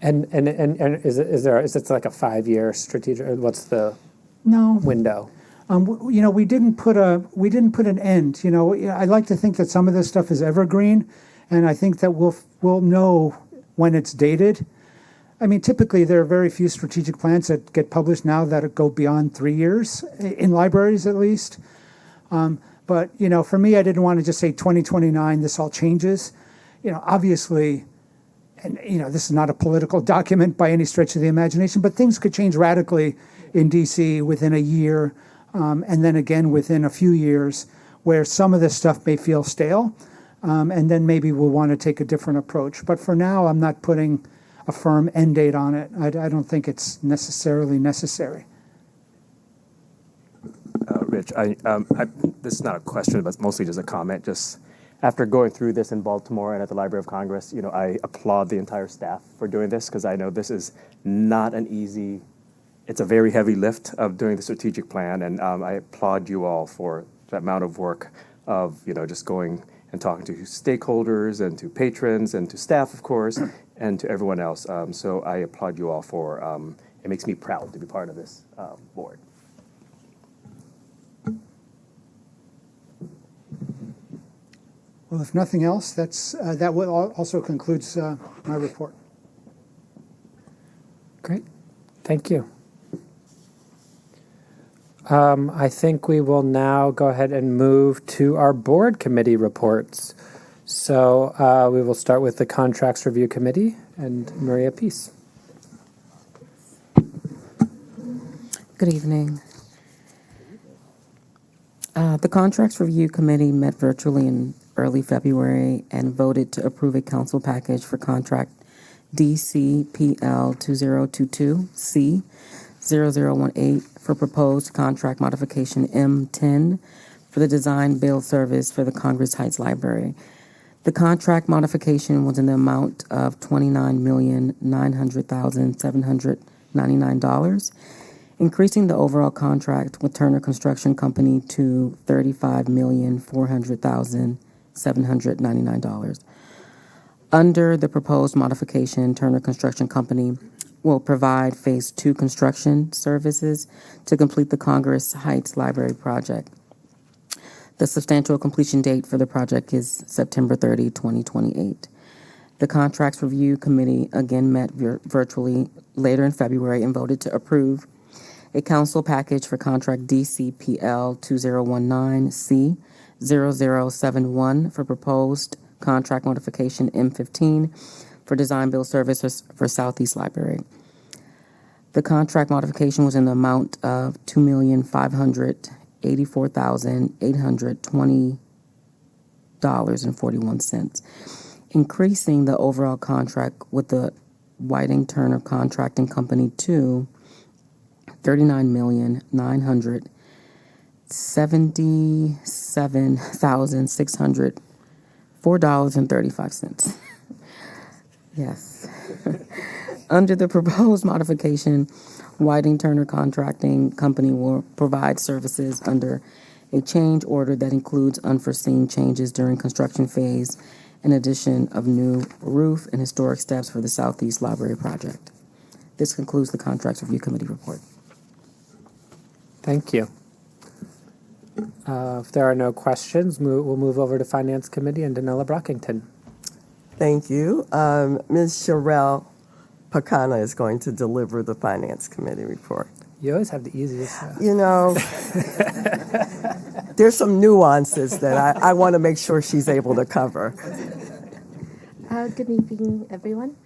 And is it like a 5-year strategic? Or what's the window? We didn't put an end. I like to think that some of this stuff is evergreen, and I think that we'll know when it's dated. I mean, typically there are very few strategic plans that get published now that go beyond 3 years in libraries, at least. But for me, I didn't want to just say 2029. This all changes. Obviously. And this is not a political document by any stretch of the imagination, but things could change radically in DC within a year, and then again within a few years, where some of this stuff may feel stale, and then maybe we'll want to take a different approach. But for now, I'm not putting a firm end date on it. I don't think it's necessarily necessary. Rich, this is not a question, but mostly just a comment. Just after going through this in Baltimore and at the Library of Congress, I applaud the entire staff for doing this, because I know this is not an easy, it's a very heavy lift of doing the strategic plan, and I applaud you all for the amount of work of, just going and talking to stakeholders and to patrons and to staff, of course, and to everyone else. So I applaud you all for, it makes me proud to be part of this board. Well, if nothing else, that also concludes my report. Great. Thank you. I think we will now go ahead and move to our board committee reports. So we will start with the Contracts Review Committee and Maria Peace. Good evening. The Contracts Review Committee met virtually in early February and voted to approve a council package for contract DCPL 2022C 0018 for proposed contract modification M10 for the design build service for the Congress Heights Library. The contract modification was in the amount of $29,900,799, increasing the overall contract with Turner Construction Company to $35,400,799. Under the proposed modification, Turner Construction Company will provide Phase 2 construction services to complete the Congress Heights Library project. The substantial completion date for the project is September 30, 2028. The Contracts Review Committee again met virtually later in February and voted to approve a council package for contract DCPL 2019C 0071 for proposed contract modification M15 for design build services for Southeast Library. The contract modification was in the amount of $2,584,820.41, increasing the overall contract with the Whiting Turner Contracting Company to $39,977,604.35. Yes. Under the proposed modification, Whiting Turner Contracting Company will provide services under a change order that includes unforeseen changes during construction phase and addition of new roof and historic steps for the Southeast Library project. This concludes the Contracts Review Committee report. Thank you. If there are no questions, we'll move over to Finance Committee and Danella Brockington. Thank you. Ms. Sherelle Pacana is going to deliver the Finance Committee report. You always have the easiest. You know, there's some nuances that I want to make sure she's able to cover. Good evening, everyone.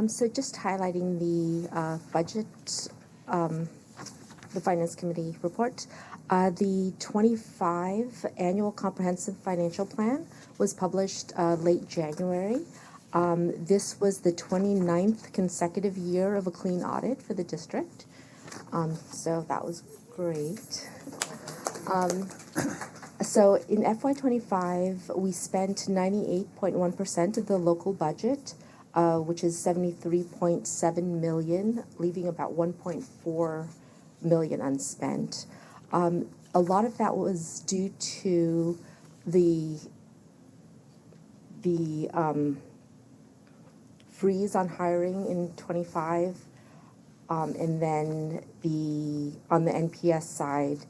So just highlighting the budget, the Finance Committee report. The 25 Annual Comprehensive Financial Plan was published late January. This was the 29th consecutive year of a clean audit for the district. So that was great. So in FY25, we spent 98.1% of the local budget, which is $73.7 million, leaving about $1.4 million unspent. A lot of that was due to the freeze on hiring in 25, and then on the NPS side,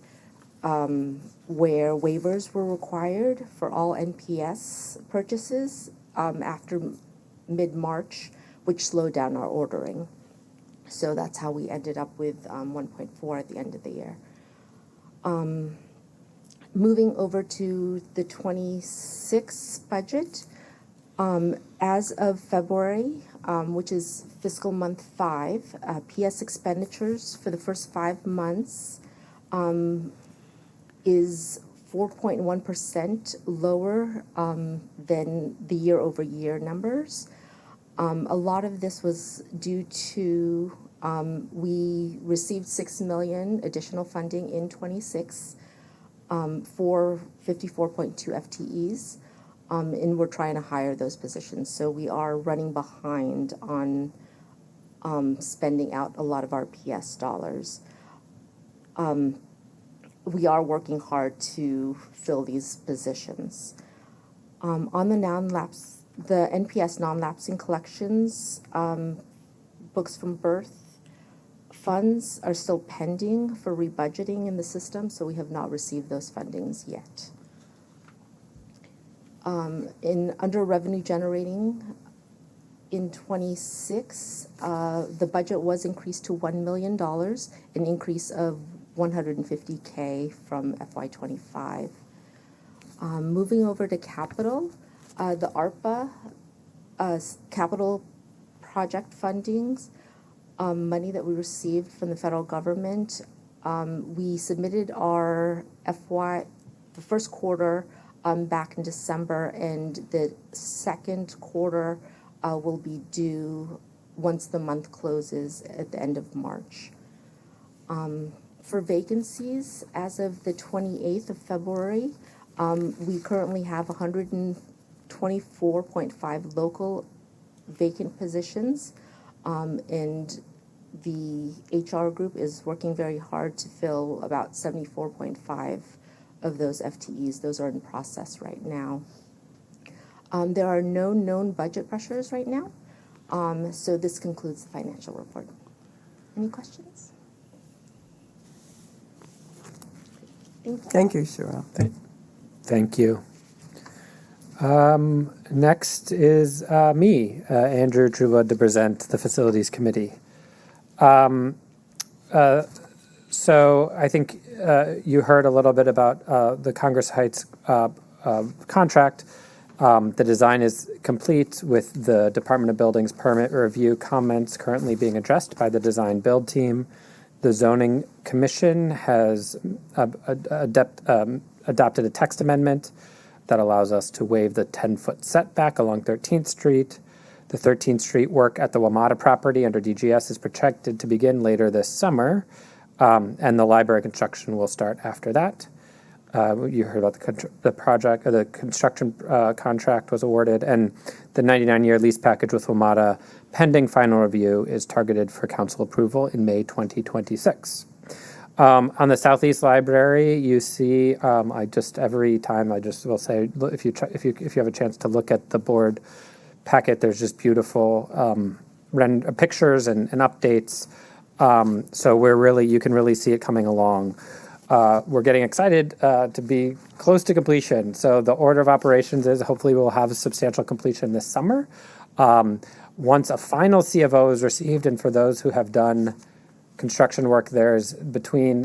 where waivers were required for all NPS purchases after mid-March, which slowed down our ordering. So that's how we ended up with 1.4 at the end of the year. Moving over to the 26 budget, as of February, which is fiscal month 5, PS expenditures for the first 5 months is 4.1% lower than the year-over-year numbers. A lot of this was due to we received $6 million additional funding in 26 for 54.2 FTEs, and we're trying to hire those positions. So we are running behind on spending out a lot of our PS dollars. We are working hard to fill these positions. On the the NPS non-lapsing collections, books from birth funds are still pending for rebudgeting in the system, so we have not received those fundings yet. Under revenue generating, in 26, the budget was increased to $1 million, an increase of $150K from FY25. Moving over to capital, the ARPA capital project fundings, money that we received from the federal government. We submitted our the first quarter back in December, and the second quarter will be due once the month closes at the end of March. For vacancies, as of the 28th of February, we currently have 124.5 local vacant positions, and the HR group is working very hard to fill about 74.5 of those FTEs. Those are in process right now. There are no known budget pressures right now, so this concludes the financial report. Any questions? Thank you, Cheryl. Thank you. Next is me, Andrew Truba, to present the Facilities Committee. So I think you heard a little bit about the Congress Heights contract. The design is complete with the Department of Buildings permit review comments currently being addressed by the design build team. The Zoning Commission has adopted a text amendment that allows us to waive the 10-foot setback along 13th Street. The 13th Street work at the WMATA property under DGS is projected to begin later this summer, and the library construction will start after that. You heard about the project, the construction contract was awarded, and the 99-year lease package with WMATA, pending final review, is targeted for council approval in May 2026. On the Southeast Library, you see, every time I just will say, if you have a chance to look at the board packet, there's just beautiful pictures and updates. So you can really see it coming along. We're getting excited to be close to completion. So the order of operations is hopefully we'll have a substantial completion this summer. Once a final CFO is received, and for those who have done construction work, there's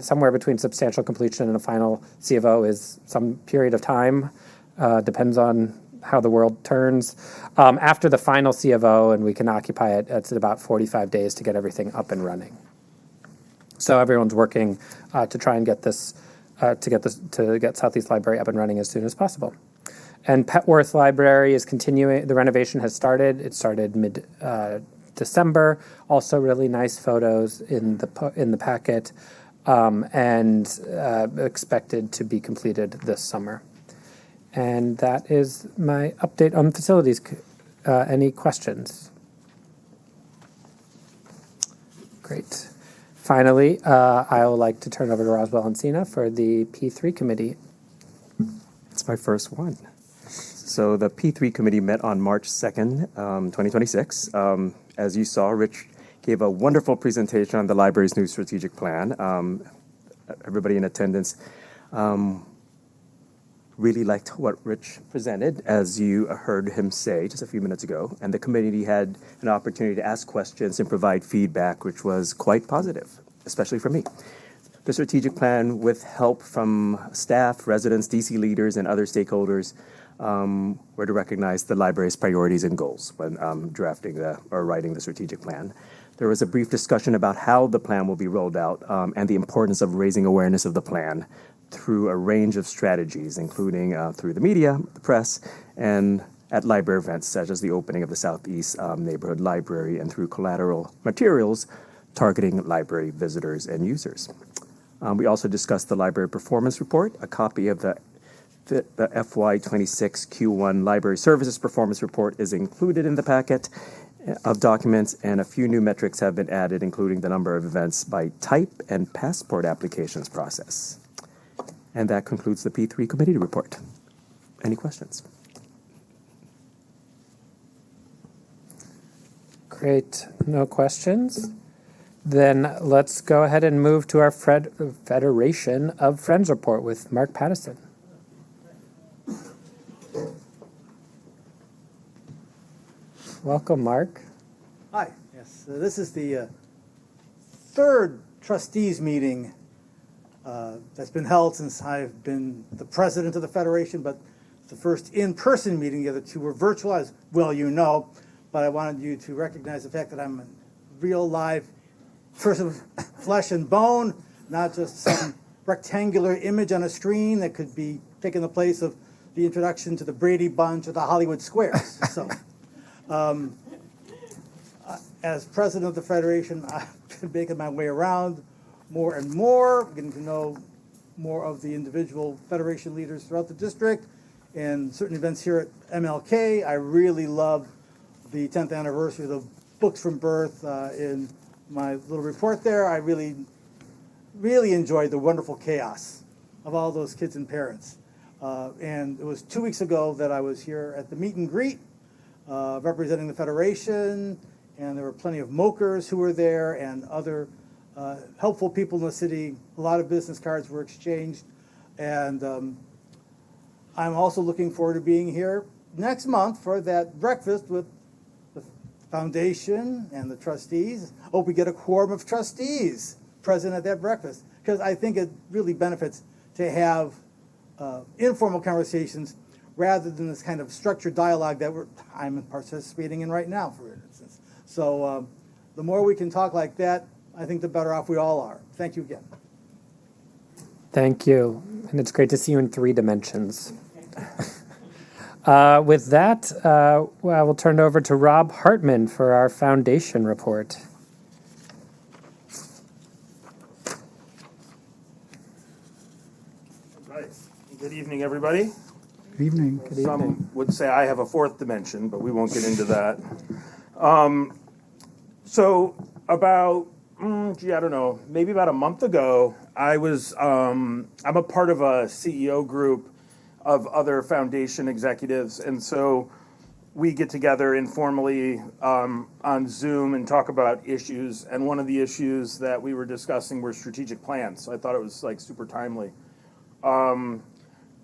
somewhere between substantial completion and a final CFO is some period of time, depends on how the world turns. After the final CFO, and we can occupy it, it's about 45 days to get everything up and running. So everyone's working to try and get get Southeast Library up and running as soon as possible. And Petworth Library is continuing. The renovation has started. It started mid-December. Also, really nice photos in the packet, and expected to be completed this summer. And that is my update on facilities. Any questions? Great. Finally, I would like to turn over to Roswell Encina for the P3 committee. It's my first one. So the P3 committee met on March 2nd, 2026. As you saw, Rich gave a wonderful presentation on the library's new strategic plan. Everybody in attendance really liked what Rich presented, as you heard him say just a few minutes ago. And the committee had an opportunity to ask questions and provide feedback, which was quite positive, especially for me. The strategic plan, with help from staff, residents, DC leaders, and other stakeholders, were to recognize the library's priorities and goals when drafting or writing the strategic plan. There was a brief discussion about how the plan will be rolled out, and the importance of raising awareness of the plan through a range of strategies, including through the media, the press, and at library events such as the opening of the Southeast Neighborhood Library, and through collateral materials targeting library visitors and users. We also discussed the library performance report. A copy of the FY26 Q1 Library Services Performance Report is included in the packet of documents, and a few new metrics have been added, including the number of events by type and passport applications process. And that concludes the P3 committee report. Any questions? Great. No questions? Then let's go ahead and move to our Federation of Friends report with Mark Pattison. Welcome, Mark. Hi, yes, this is the third trustees meeting that's been held since I've been the president of the Federation, but the first in-person meeting. The other two were virtual, as well you know, but I wanted you to recognize the fact that I'm a real live person of flesh and bone, not just some rectangular image on a screen that could be taking the place of the introduction to the Brady Bunch or the Hollywood Squares. So, as president of the Federation, I've been making my way around more and more, getting to know more of the individual Federation leaders throughout the district and certain events here at MLK. I really love the 10th anniversary of the Books from Birth in my little report there. I really enjoyed the wonderful chaos of all those kids and parents. And it was 2 weeks ago that I was here at the meet and greet representing the Federation, and there were plenty of mokers who were there and other helpful people in the city. A lot of business cards were exchanged. And I'm also looking forward to being here next month for that breakfast with the foundation and the trustees. Hope we get a quorum of trustees present at that breakfast, because I think it really benefits to have informal conversations rather than this kind of structured dialogue that I'm participating in right now, for instance. So the more we can talk like that, I think the better off we all are. Thank you again. Thank you. And it's great to see you in 3 dimensions. With that, I will turn it over to Rob Hartman for our foundation report. Right. Good evening, everybody. Good evening. Some would say I have a 4th dimension, but we won't get into that. So about, I don't know, maybe about a month ago, I was, I'm a part of a CEO group of other foundation executives, and so we get together informally on Zoom and talk about issues, and one of the issues that we were discussing were strategic plans, so I thought it was like super timely.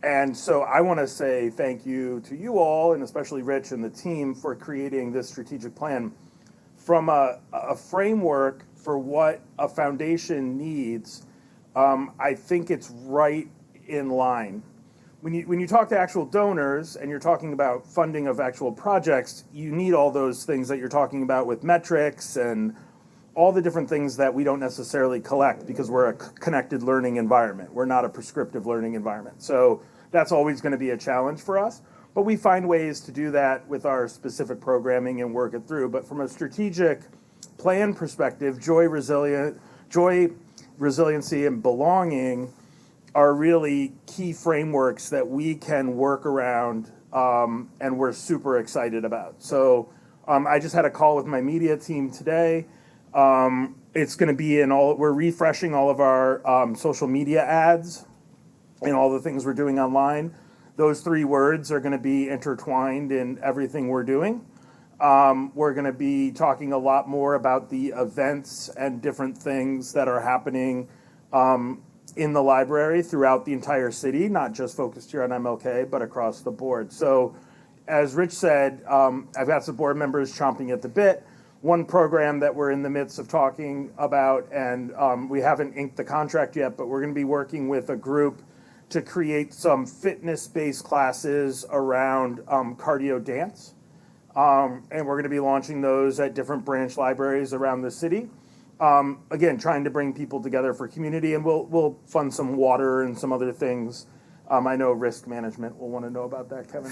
And so I want to say thank you to you all, and especially Rich and the team, for creating this strategic plan from a framework for what a foundation needs. I think it's right in line. When you talk to actual donors and you're talking about funding of actual projects, you need all those things that you're talking about with metrics and all the different things that we don't necessarily collect because we're a connected learning environment. We're not a prescriptive learning environment. So that's always going to be a challenge for us. But we find ways to do that with our specific programming and work it through. But from a strategic plan perspective, joy, resiliency, and belonging are really key frameworks that we can work around, and we're super excited about. So I just had a call with my media team today. It's going to be we're refreshing all of our social media ads and all the things we're doing online. Those 3 words are going to be intertwined in everything we're doing. We're going to be talking a lot more about the events and different things that are happening in the library throughout the entire city, not just focused here on MLK, but across the board. So as Rich said, I've got some board members chomping at the bit. One program that we're in the midst of talking about, and we haven't inked the contract yet, but we're going to be working with a group to create some fitness-based classes around cardio dance. And we're going to be launching those at different branch libraries around the city. Again, trying to bring people together for community, and we'll fund some water and some other things. I know risk management will want to know about that, Kevin.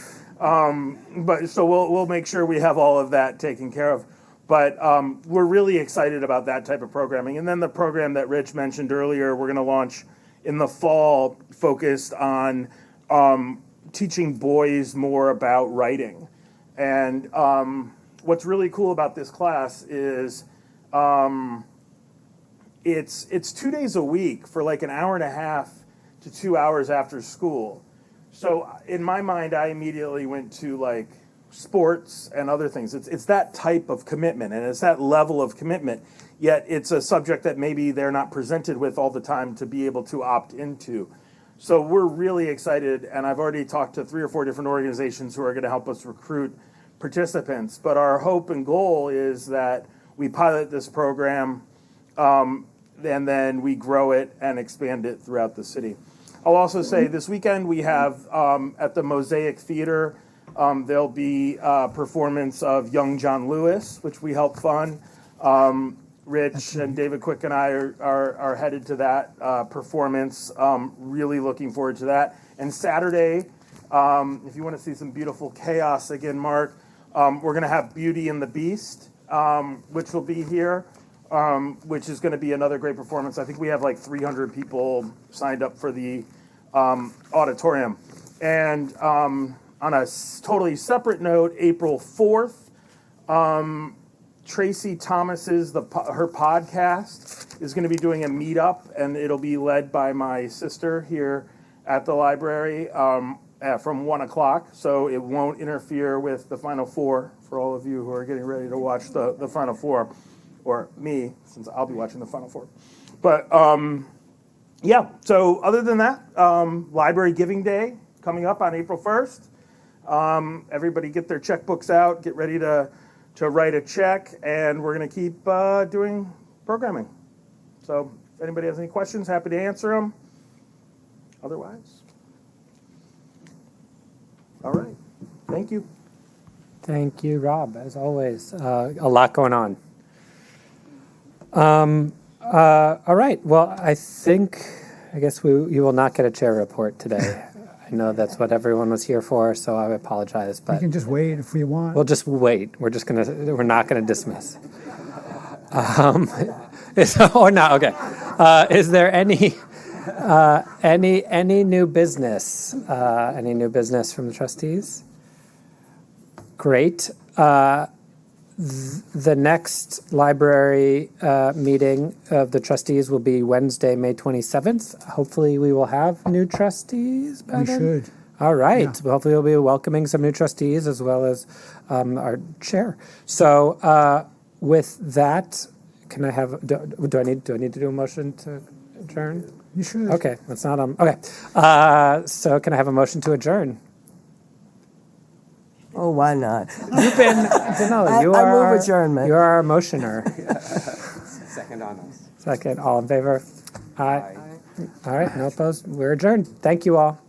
But so we'll make sure we have all of that taken care of. But we're really excited about that type of programming. And then the program that Rich mentioned earlier, we're going to launch in the fall, focused on teaching boys more about writing. And what's really cool about this class is it's 2 days a week for like an hour and a half to 2 hours after school. So in my mind, I immediately went to like sports and other things. It's that type of commitment, and it's that level of commitment, yet it's a subject that maybe they're not presented with all the time to be able to opt into. So we're really excited, and I've already talked to 3 or 4 different organizations who are going to help us recruit participants. But our hope and goal is that we pilot this program and then we grow it and expand it throughout the city. I'll also say this weekend we have at the Mosaic Theater, there'll be a performance of Young John Lewis, which we help fund. Rich and David Quick and I are headed to that performance. Really looking forward to that. And Saturday, if you want to see some beautiful chaos again, Mark, we're going to have Beauty and the Beast, which will be here, which is going to be another great performance. I think we have like 300 people signed up for the auditorium. And on a totally separate note, April 4th, Tracy Thomas's her podcast is going to be doing a meetup, and it'll be led by my sister here at the library from 1 o'clock. So it won't interfere with the Final Four for all of you who are getting ready to watch the Final Four, or me, since I'll be watching the Final Four. But yeah. So other than that, Library Giving Day coming up on April 1st. Everybody get their checkbooks out. Get ready to write a check, and we're going to keep doing programming. So if anybody has any questions, happy to answer them. Otherwise, all right. Thank you. Thank you, Rob, as always. A lot going on. All right. Well, I guess you will not get a chair report today. I know that's what everyone was here for, so I apologize. But You can just wait if we want. we'll just wait. We're not gonna dismiss. Or not? Okay. Is there any new business? Any new business from the trustees? Great. The next library meeting of the trustees will be Wednesday, May 27th. Hopefully we will have new trustees by We then. should. All right. Yeah. Well, hopefully we'll be welcoming some new trustees as well as our chair. So with that, can I have, do I need to do a motion to adjourn? You should. Okay, that's not okay. So can I have a motion to adjourn? Oh, why not? You've been, Danilo, you I are move adjournment. You are our motioner. Second on us. Second, all in favor? Aye. All right, no opposed. We're adjourned. Thank you all.